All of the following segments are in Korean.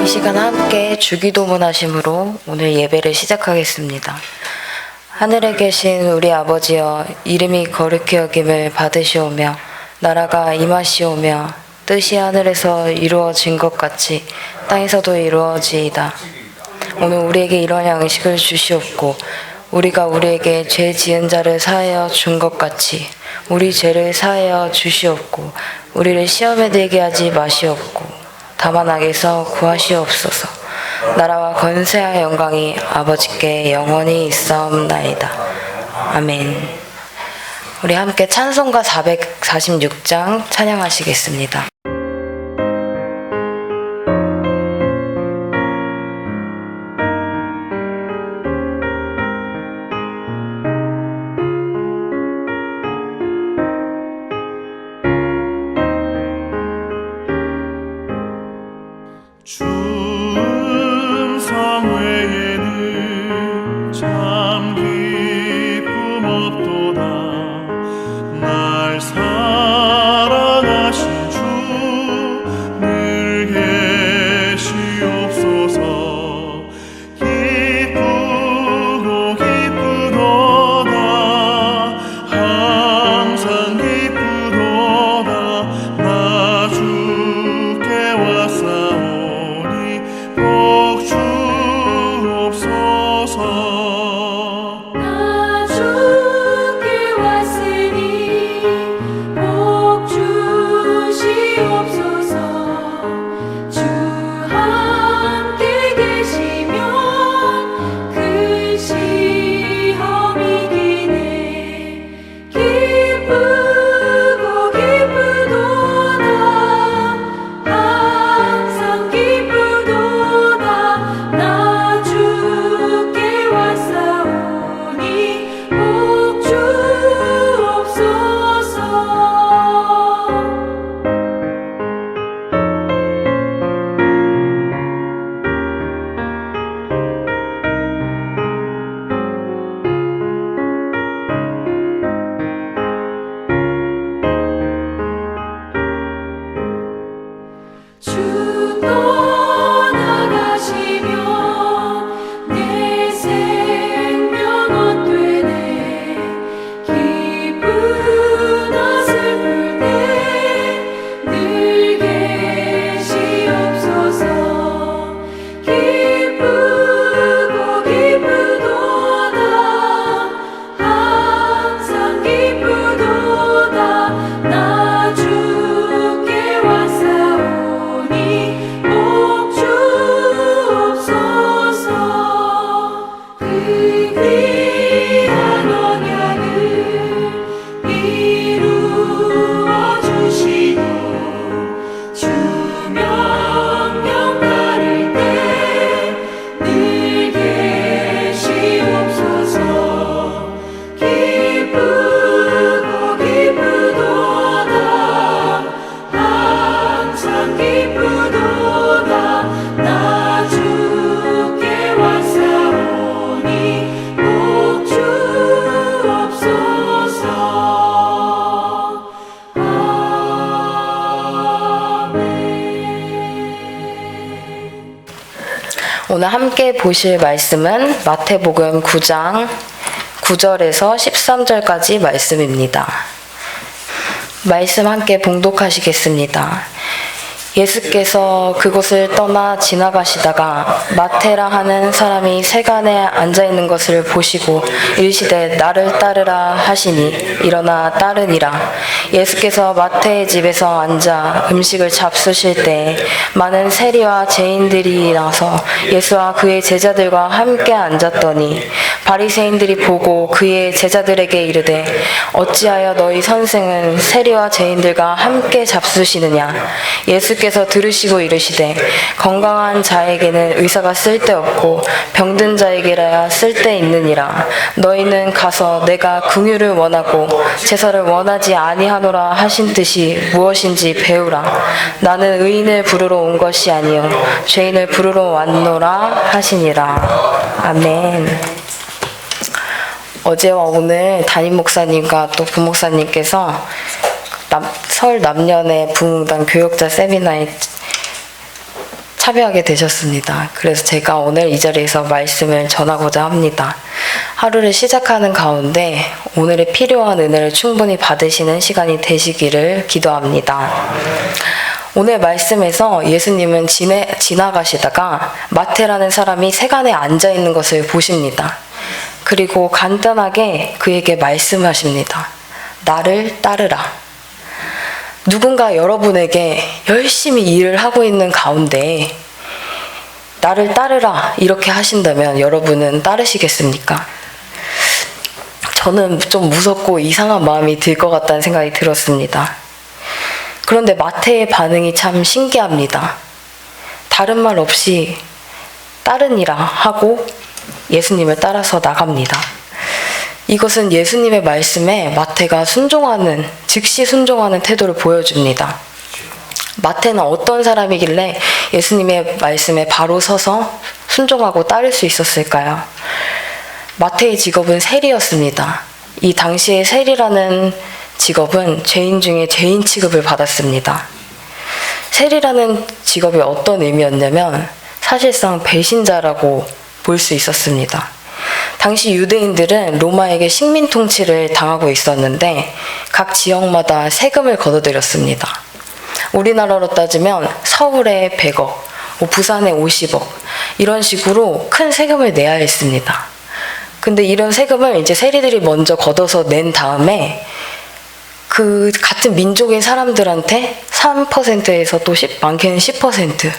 이 시간 함께 주기도문 하심으로 오늘 예배를 시작하겠습니다. 하늘에 계신 우리 아버지여, 이름이 거룩히 여김을 받으시오며 나라가 임하시오며 뜻이 하늘에서 이루어진 것 같이 땅에서도 이루어지이다. 오늘 우리에게 이러한 양식을 주시옵고 우리가 우리에게 죄 지은 자를 사하여 준 것 같이 우리 죄를 사하여 주시옵고 우리를 시험에 들게 하지 마시옵고 다만 악에서 구하시옵소서. 나라와 권세와 영광이 아버지께 영원히 있사옵나이다. 아멘. 우리 함께 찬송가 446장 찬양하시겠습니다. 오늘 함께 보실 말씀은 마태복음 9장 9절에서 13절까지 말씀입니다. 말씀 함께 봉독하시겠습니다. 예수께서 그곳을 떠나 지나가시다가 마태라 하는 사람이 세간에 앉아있는 것을 보시고 이르시되 나를 따르라 하시니 일어나 따르니라. 예수께서 마태의 집에서 앉아 음식을 잡수실 때 많은 세리와 죄인들이 나서 예수와 그의 제자들과 함께 앉았더니 바리새인들이 보고 그의 제자들에게 이르되 어찌하여 너희 선생은 세리와 죄인들과 함께 잡수시느냐. 예수께서 들으시고 이르시되 건강한 자에게는 의사가 쓸데없고 병든 자에게라야 쓸데있느니라. 너희는 가서 내가 긍휼을 원하고 제사를 원하지 아니하노라 하신 뜻이 무엇인지 배우라. 나는 의인을 부르러 온 것이 아니요 죄인을 부르러 왔노라 하시니라. 아멘. 어제와 오늘 담임 목사님과 또 부목사님께서 서울 남년의 부흥단 교역자 세미나에 참여하게 되셨습니다. 그래서 제가 오늘 이 자리에서 말씀을 전하고자 합니다. 하루를 시작하는 가운데 오늘의 필요한 은혜를 충분히 받으시는 시간이 되시기를 기도합니다. 오늘 말씀에서 예수님은 지나가시다가 마태라는 사람이 세간에 앉아있는 것을 보십니다. 그리고 간단하게 그에게 말씀하십니다. 나를 따르라. 누군가 여러분에게 열심히 일을 하고 있는 가운데 나를 따르라 이렇게 하신다면 여러분은 따르시겠습니까? 저는 좀 무섭고 이상한 마음이 들 것 같다는 생각이 들었습니다. 그런데 마태의 반응이 참 신기합니다. 다른 말 없이 따르니라 하고 예수님을 따라서 나갑니다. 이것은 예수님의 말씀에 마태가 즉시 순종하는 태도를 보여줍니다. 마태는 어떤 사람이길래 예수님의 말씀에 바로 서서 순종하고 따를 수 있었을까요? 마태의 직업은 세리였습니다. 이 당시에 세리라는 직업은 죄인 중에 죄인 취급을 받았습니다. 세리라는 직업이 어떤 의미였냐면 사실상 배신자라고 볼 수 있었습니다. 당시 유대인들은 로마에게 식민 통치를 당하고 있었는데 각 지역마다 세금을 걷어들였습니다. 우리나라로 따지면 서울에 100억, 부산에 50억 이런 식으로 큰 세금을 내야 했습니다. 근데 이런 세금을 이제 세리들이 먼저 걷어서 낸 다음에 그 같은 민족인 사람들한테 3%에서 또 많게는 10%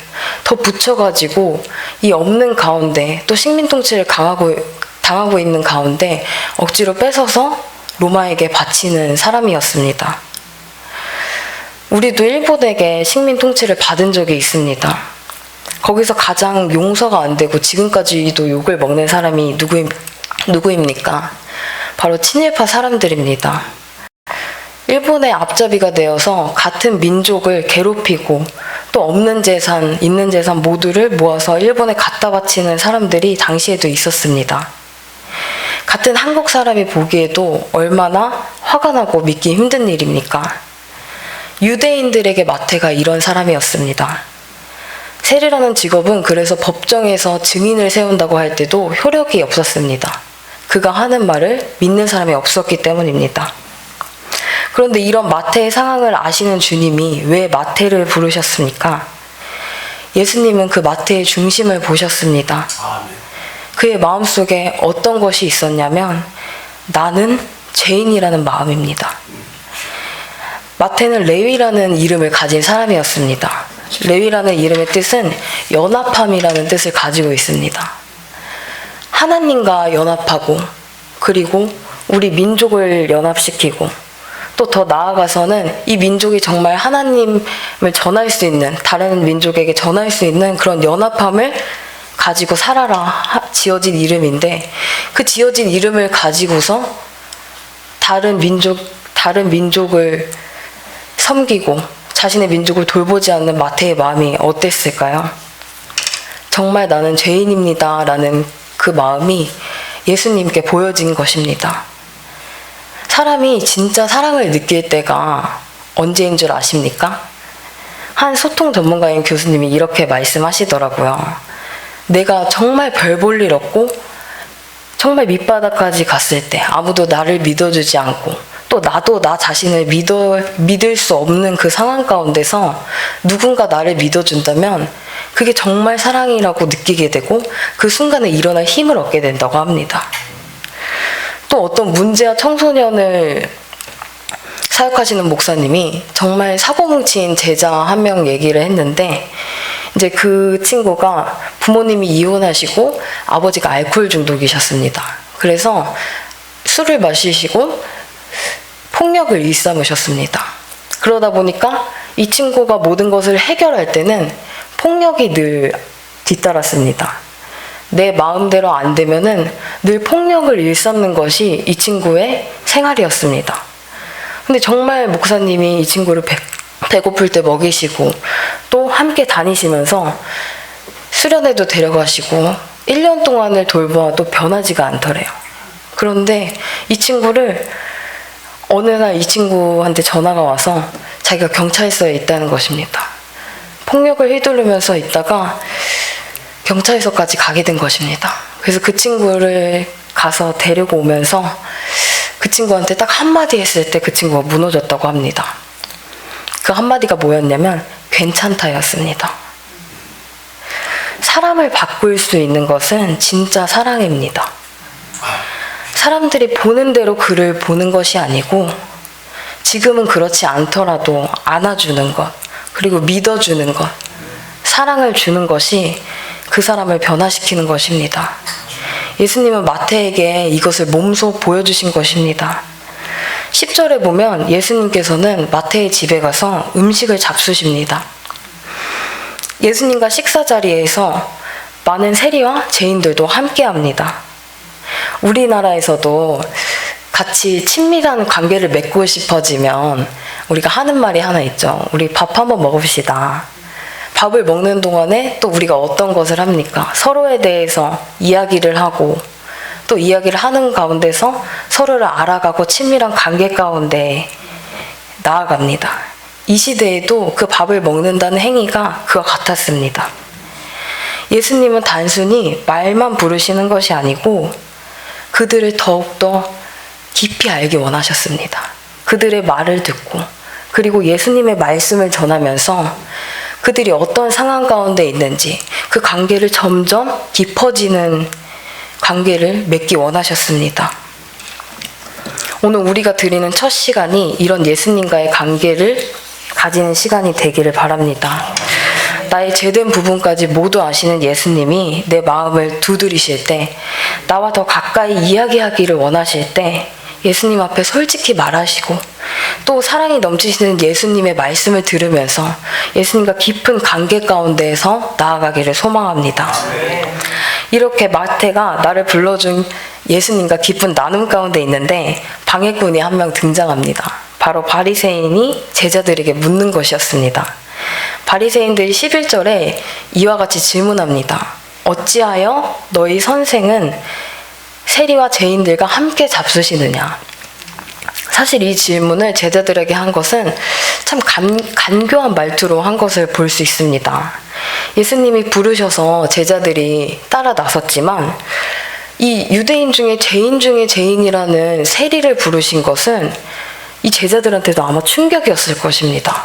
더 붙여가지고 이 없는 가운데 또 식민 통치를 당하고 있는 가운데 억지로 뺏어서 로마에게 바치는 사람이었습니다. 우리도 일본에게 식민 통치를 받은 적이 있습니다. 거기서 가장 용서가 안 되고 지금까지도 욕을 먹는 사람이 누구입니까? 바로 친일파 사람들입니다. 일본의 앞잡이가 되어서 같은 민족을 괴롭히고 또 없는 재산, 있는 재산 모두를 모아서 일본에 갖다 바치는 사람들이 당시에도 있었습니다. 같은 한국 사람이 보기에도 얼마나 화가 나고 믿기 힘든 일입니까? 유대인들에게 마태가 이런 사람이었습니다. 세리라는 직업은 그래서 법정에서 증인을 세운다고 할 때도 효력이 없었습니다. 그가 하는 말을 믿는 사람이 없었기 때문입니다. 그런데 이런 마태의 상황을 아시는 주님이 왜 마태를 부르셨습니까? 예수님은 그 마태의 중심을 보셨습니다. 그의 마음속에 어떤 것이 있었냐면 나는 죄인이라는 마음입니다. 마태는 레위라는 이름을 가진 사람이었습니다. 레위라는 이름의 뜻은 연합함이라는 뜻을 가지고 있습니다. 하나님과 연합하고 그리고 우리 민족을 연합시키고 또 더 나아가서는 이 민족이 정말 하나님을 전할 수 있는 다른 민족에게 전할 수 있는 그런 연합함을 가지고 살아라 지어진 이름인데 그 지어진 이름을 가지고서 다른 민족을 섬기고 자신의 민족을 돌보지 않는 마태의 마음이 어땠을까요? 정말 나는 죄인입니다 라는 그 마음이 예수님께 보여진 것입니다. 사람이 진짜 사랑을 느낄 때가 언제인 줄 아십니까? 한 소통 전문가인 교수님이 이렇게 말씀하시더라고요. 내가 정말 별 볼 일 없고 정말 밑바닥까지 갔을 때 아무도 나를 믿어주지 않고 또 나도 나 자신을 믿을 수 없는 그 상황 가운데서 누군가 나를 믿어준다면 그게 정말 사랑이라고 느끼게 되고 그 순간에 일어날 힘을 얻게 된다고 합니다. 또 어떤 문제아 청소년을 사역하시는 목사님이 정말 사고뭉친 제자 한 명 얘기를 했는데 이제 그 친구가 부모님이 이혼하시고 아버지가 알코올 중독이셨습니다. 그래서 술을 마시시고 폭력을 일삼으셨습니다. 그러다 보니까 이 친구가 모든 것을 해결할 때는 폭력이 늘 뒤따랐습니다. 내 마음대로 안 되면은 늘 폭력을 일삼는 것이 이 친구의 생활이었습니다. 근데 정말 목사님이 이 친구를 배고플 때 먹이시고 또 함께 다니시면서 수련회도 데려가시고 1년 동안을 돌보아도 변하지가 않더래요. 그런데 이 친구를 어느 날 이 친구한테 전화가 와서 자기가 경찰서에 있다는 것입니다. 폭력을 휘두르면서 있다가 경찰서까지 가게 된 것입니다. 그래서 그 친구를 가서 데리고 오면서 그 친구한테 딱 한마디 했을 때 그 친구가 무너졌다고 합니다. 그 한마디가 뭐였냐면 괜찮다였습니다. 사람을 바꿀 수 있는 것은 진짜 사랑입니다. 사람들이 보는 대로 그를 보는 것이 아니고 지금은 그렇지 않더라도 안아주는 것, 그리고 믿어주는 것, 사랑을 주는 것이 그 사람을 변화시키는 것입니다. 예수님은 마태에게 이것을 몸소 보여주신 것입니다. 10절에 보면 예수님께서는 마태의 집에 가서 음식을 잡수십니다. 예수님과 식사 자리에서 많은 세리와 죄인들도 함께합니다. 우리나라에서도 같이 친밀한 관계를 맺고 싶어지면 우리가 하는 말이 하나 있죠. 우리 밥 한번 먹읍시다. 밥을 먹는 동안에 또 우리가 어떤 것을 합니까? 서로에 대해서 이야기를 하고 또 이야기를 하는 가운데서 서로를 알아가고 친밀한 관계 가운데 나아갑니다. 이 시대에도 그 밥을 먹는다는 행위가 그와 같았습니다. 예수님은 단순히 말만 부르시는 것이 아니고 그들을 더욱더 깊이 알기 원하셨습니다. 그들의 말을 듣고 그리고 예수님의 말씀을 전하면서 그들이 어떤 상황 가운데 있는지 그 관계를 점점 깊어지는 관계를 맺기 원하셨습니다. 오늘 우리가 드리는 첫 시간이 이런 예수님과의 관계를 가지는 시간이 되기를 바랍니다. 나의 죄된 부분까지 모두 아시는 예수님이 내 마음을 두드리실 때, 나와 더 가까이 이야기하기를 원하실 때 예수님 앞에 솔직히 말하시고 또 사랑이 넘치시는 예수님의 말씀을 들으면서 예수님과 깊은 관계 가운데에서 나아가기를 소망합니다. 이렇게 마태가 나를 불러준 예수님과 깊은 나눔 가운데 있는데 방해꾼이 한 명 등장합니다. 바로 바리새인이 제자들에게 묻는 것이었습니다. 바리새인들이 11절에 이와 같이 질문합니다. 어찌하여 너희 선생은 세리와 죄인들과 함께 잡수시느냐? 사실 이 질문을 제자들에게 한 것은 참 간교한 말투로 한 것을 볼 수 있습니다. 예수님이 부르셔서 제자들이 따라 나섰지만 이 유대인 중에 죄인이라는 세리를 부르신 것은 이 제자들한테도 아마 충격이었을 것입니다.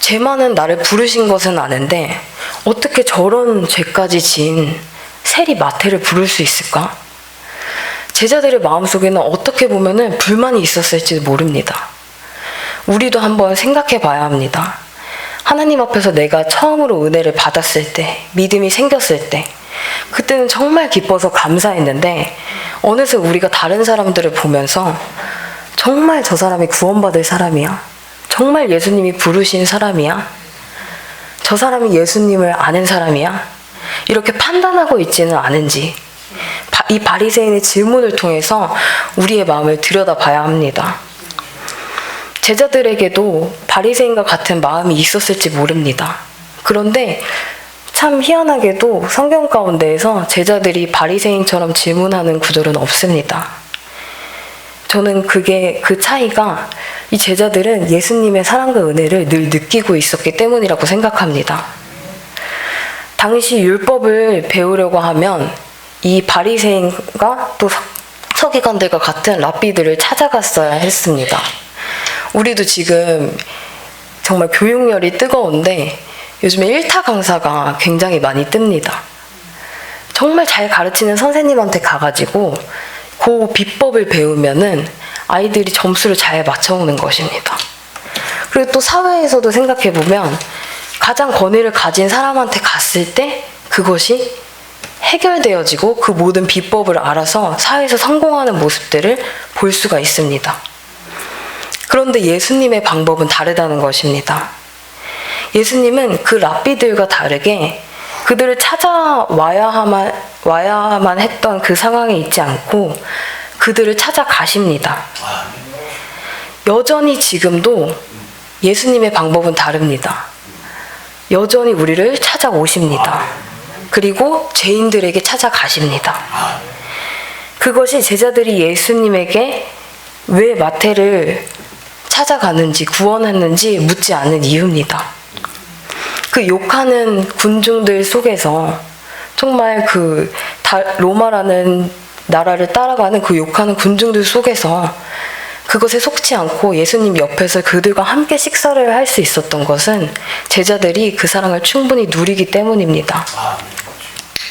죄 많은 나를 부르신 것은 아는데 어떻게 저런 죄까지 지은 세리 마태를 부를 수 있을까? 제자들의 마음속에는 어떻게 보면은 불만이 있었을지 모릅니다. 우리도 한번 생각해 봐야 합니다. 하나님 앞에서 내가 처음으로 은혜를 받았을 때, 믿음이 생겼을 때, 그때는 정말 기뻐서 감사했는데 어느새 우리가 다른 사람들을 보면서 정말 저 사람이 구원받을 사람이야? 정말 예수님이 부르신 사람이야? 저 사람이 예수님을 아는 사람이야? 이렇게 판단하고 있지는 않은지 이 바리새인의 질문을 통해서 우리의 마음을 들여다봐야 합니다. 제자들에게도 바리새인과 같은 마음이 있었을지 모릅니다. 그런데 참 희한하게도 성경 가운데에서 제자들이 바리새인처럼 질문하는 구절은 없습니다. 저는 그 차이가 이 제자들은 예수님의 사랑과 은혜를 늘 느끼고 있었기 때문이라고 생각합니다. 당시 율법을 배우려고 하면 이 바리새인과 또 서기관들과 같은 랍비들을 찾아갔어야 했습니다. 우리도 지금 정말 교육열이 뜨거운데 요즘에 일타 강사가 굉장히 많이 뜹니다. 정말 잘 가르치는 선생님한테 가가지고 그 비법을 배우면은 아이들이 점수를 잘 맞춰오는 것입니다. 그리고 또 사회에서도 생각해보면 가장 권위를 가진 사람한테 갔을 때 그것이 해결되어지고 그 모든 비법을 알아서 사회에서 성공하는 모습들을 볼 수가 있습니다. 그런데 예수님의 방법은 다르다는 것입니다. 예수님은 그 랍비들과 다르게 그들을 찾아와야만 했던 그 상황에 있지 않고 그들을 찾아가십니다. 여전히 지금도 예수님의 방법은 다릅니다. 여전히 우리를 찾아오십니다. 그리고 죄인들에게 찾아가십니다. 그것이 제자들이 예수님에게 왜 마태를 찾아가는지 구원했는지 묻지 않는 이유입니다. 그 욕하는 군중들 속에서 정말 로마라는 나라를 따라가는 그 욕하는 군중들 속에서 그것에 속지 않고 예수님 옆에서 그들과 함께 식사를 할 수 있었던 것은 제자들이 그 사랑을 충분히 누리기 때문입니다.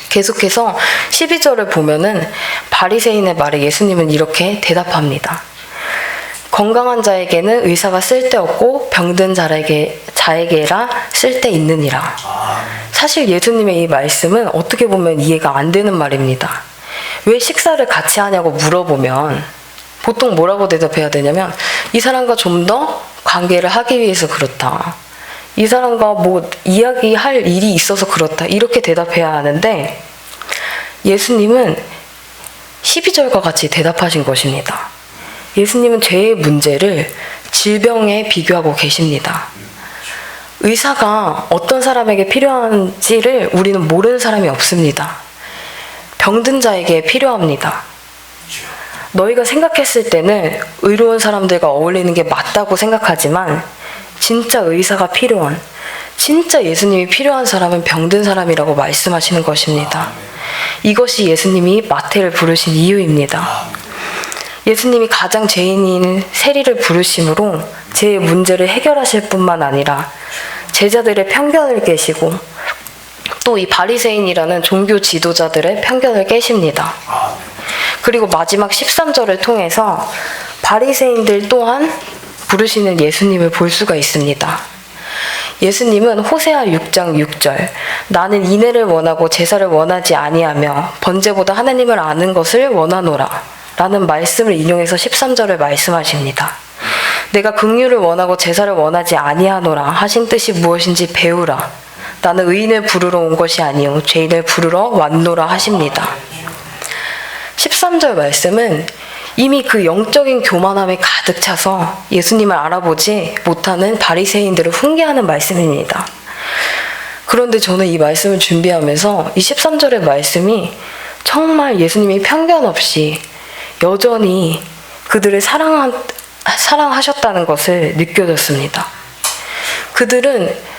계속해서 12절을 보면은 바리새인의 말에 예수님은 이렇게 대답합니다. 건강한 자에게는 의사가 쓸데없고 병든 자에게라 쓸데있느니라. 사실 예수님의 이 말씀은 어떻게 보면 이해가 안 되는 말입니다. 왜 식사를 같이 하냐고 물어보면 보통 뭐라고 대답해야 되냐면 이 사람과 좀 더 관계를 하기 위해서 그렇다. 이 사람과 뭐 이야기할 일이 있어서 그렇다. 이렇게 대답해야 하는데 예수님은 12절과 같이 대답하신 것입니다. 예수님은 죄의 문제를 질병에 비교하고 계십니다. 의사가 어떤 사람에게 필요한지를 우리는 모르는 사람이 없습니다. 병든 자에게 필요합니다. 너희가 생각했을 때는 의로운 사람들과 어울리는 게 맞다고 생각하지만 진짜 의사가 필요한, 진짜 예수님이 필요한 사람은 병든 사람이라고 말씀하시는 것입니다. 이것이 예수님이 마태를 부르신 이유입니다. 예수님이 가장 죄인인 세리를 부르심으로 제 문제를 해결하실 뿐만 아니라 제자들의 편견을 깨시고 또 이 바리새인이라는 종교 지도자들의 편견을 깨십니다. 그리고 마지막 13절을 통해서 바리새인들 또한 부르시는 예수님을 볼 수가 있습니다. 예수님은 호세아 6장 6절 나는 인애를 원하고 제사를 원하지 아니하며 번제보다 하나님을 아는 것을 원하노라 라는 말씀을 인용해서 13절을 말씀하십니다. 내가 긍휼을 원하고 제사를 원하지 아니하노라 하신 뜻이 무엇인지 배우라. 나는 의인을 부르러 온 것이 아니요 죄인을 부르러 왔노라 하십니다. 13절 말씀은 이미 그 영적인 교만함에 가득 차서 예수님을 알아보지 못하는 바리새인들을 훈계하는 말씀입니다. 그런데 저는 이 말씀을 준비하면서 이 13절의 말씀이 정말 예수님이 편견 없이 여전히 그들을 사랑하셨다는 것을 느껴졌습니다. 그들은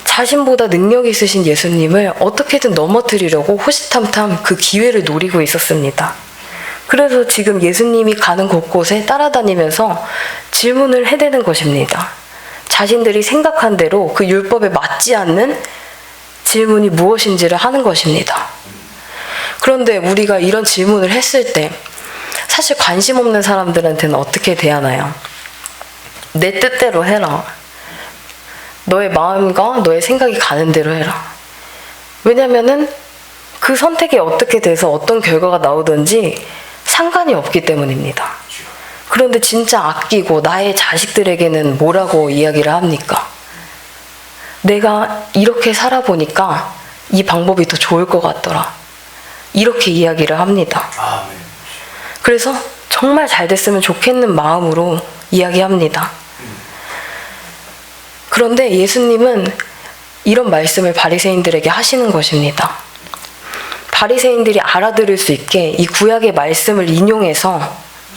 자신보다 능력이 있으신 예수님을 어떻게든 넘어뜨리려고 호시탐탐 그 기회를 노리고 있었습니다. 그래서 지금 예수님이 가는 곳곳에 따라다니면서 질문을 해대는 것입니다. 자신들이 생각한 대로 그 율법에 맞지 않는 질문이 무엇인지를 하는 것입니다. 그런데 우리가 이런 질문을 했을 때 사실 관심 없는 사람들한테는 어떻게 대하나요? 내 뜻대로 해라. 너의 마음과 너의 생각이 가는 대로 해라. 왜냐면은 그 선택이 어떻게 돼서 어떤 결과가 나오든지 상관이 없기 때문입니다. 그런데 진짜 아끼고 나의 자식들에게는 뭐라고 이야기를 합니까? 내가 이렇게 살아보니까 이 방법이 더 좋을 것 같더라. 이렇게 이야기를 합니다. 그래서 정말 잘 됐으면 좋겠는 마음으로 이야기합니다. 그런데 예수님은 이런 말씀을 바리새인들에게 하시는 것입니다. 바리새인들이 알아들을 수 있게 이 구약의 말씀을 인용해서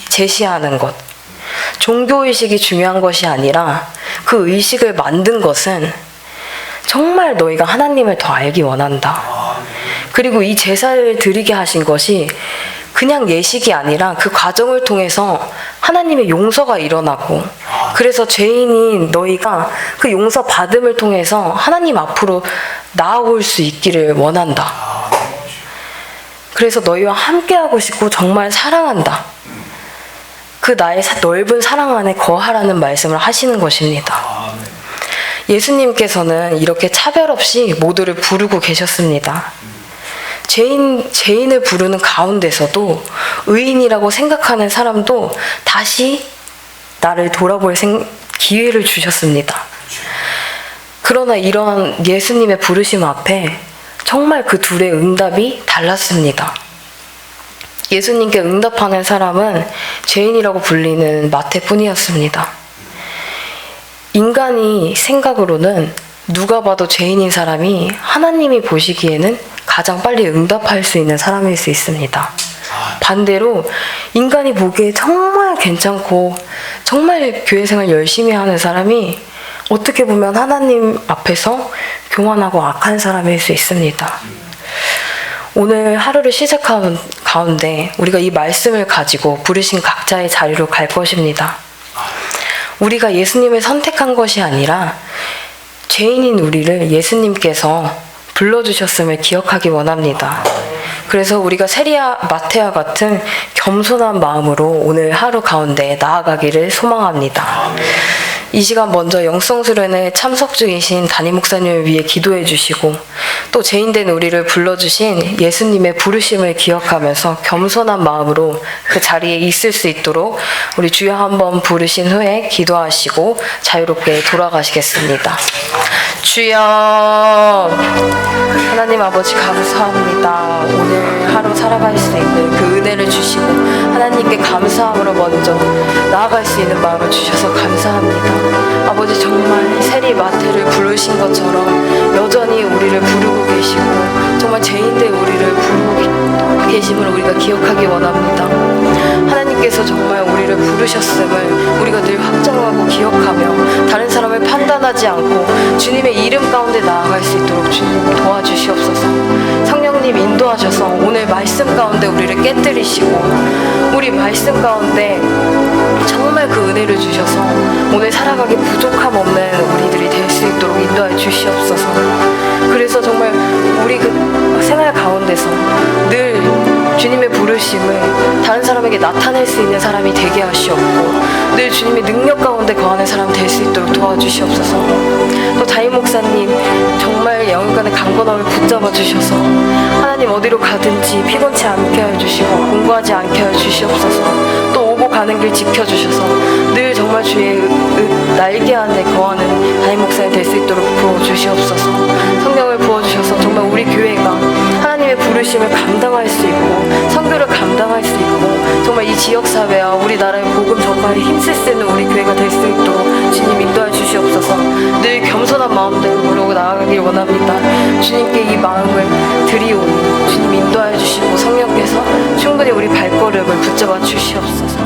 제시하는 것. 종교의식이 중요한 것이 아니라 그 의식을 만든 것은 정말 너희가 하나님을 더 알기 원한다. 그리고 이 제사를 드리게 하신 것이 그냥 예식이 아니라 그 과정을 통해서 하나님의 용서가 일어나고 그래서 죄인인 너희가 그 용서 받음을 통해서 하나님 앞으로 나아올 수 있기를 원한다. 그래서 너희와 함께하고 싶고 정말 사랑한다. 그 나의 넓은 사랑 안에 거하라는 말씀을 하시는 것입니다. 예수님께서는 이렇게 차별 없이 모두를 부르고 계셨습니다. 죄인을 부르는 가운데서도 의인이라고 생각하는 사람도 다시 나를 돌아볼 기회를 주셨습니다. 그러나 이런 예수님의 부르심 앞에 정말 그 둘의 응답이 달랐습니다. 예수님께 응답하는 사람은 죄인이라고 불리는 마태뿐이었습니다. 인간이 생각으로는 누가 봐도 죄인인 사람이 하나님이 보시기에는 가장 빨리 응답할 수 있는 사람일 수 있습니다. 반대로 인간이 보기에 정말 괜찮고 정말 교회 생활 열심히 하는 사람이 어떻게 보면 하나님 앞에서 교만하고 악한 사람일 수 있습니다. 오늘 하루를 시작하는 가운데 우리가 이 말씀을 가지고 부르신 각자의 자리로 갈 것입니다. 우리가 예수님을 선택한 것이 아니라 죄인인 우리를 예수님께서 불러주셨음을 기억하기 원합니다. 그래서 우리가 세리야 마태와 같은 겸손한 마음으로 오늘 하루 가운데 나아가기를 소망합니다. 이 시간 먼저 영성수련회 참석 중이신 담임 목사님을 위해 기도해 주시고 또 죄인된 우리를 불러주신 예수님의 부르심을 기억하면서 겸손한 마음으로 그 자리에 있을 수 있도록 우리 주여 한번 부르신 후에 기도하시고 자유롭게 돌아가시겠습니다. 주여, 하나님 아버지 감사합니다. 오늘 하루 살아갈 수 있는 그 은혜를 주시고 하나님께 감사함으로 먼저 나아갈 수 있는 마음을 주셔서 감사합니다. 아버지, 정말 세리 마태를 부르신 것처럼 여전히 우리를 부르고 계시고 정말 죄인된 우리를 부르고 계심을 우리가 기억하기 원합니다. 하나님께서 정말 우리를 부르셨음을 우리가 늘 확정하고 기억하며 다른 사람을 판단하지 않고 주님의 이름 가운데 나아갈 수 있도록 주님 도와주시옵소서. 성령님 인도하셔서 오늘 말씀 가운데 우리를 깨뜨리시고 우리 말씀 가운데 정말 그 은혜를 주셔서 오늘 살아가기 부족함 없는 우리들이 될 수 있도록 인도해 주시옵소서. 그래서 정말 우리 그 생활 가운데서 늘 주님의 부르심을 다른 사람에게 나타낼 수 있는 사람이 되게 하시옵고 늘 주님의 능력 가운데 거하는 사람 될 수 있도록 도와주시옵소서. 또 담임 목사님 정말 영육간의 강건함을 붙잡아 주셔서 하나님 어디로 가든지 피곤치 않게 해주시고 공부하지 않게 해주시옵소서. 또 오고 가는 길 지켜주셔서 늘 정말 주의 날개 안에 거하는 담임 목사님 될 수 있도록 부어주시옵소서. 성령을 부어주셔서 정말 우리 교회가 하나님의 부르심을 감당할 수 있고 선교를 감당할 수 있고 정말 이 지역사회와 우리나라의 복음 전파에 힘쓸 수 있는 우리 교회가 될 수 있도록 주님 인도해 주시옵소서. 늘 겸손한 마음대로 모르고 나아가길 원합니다. 주님께 이 마음을 드리오니 주님 인도해 주시고 성령께서 충분히 우리 발걸음을 붙잡아 주시옵소서.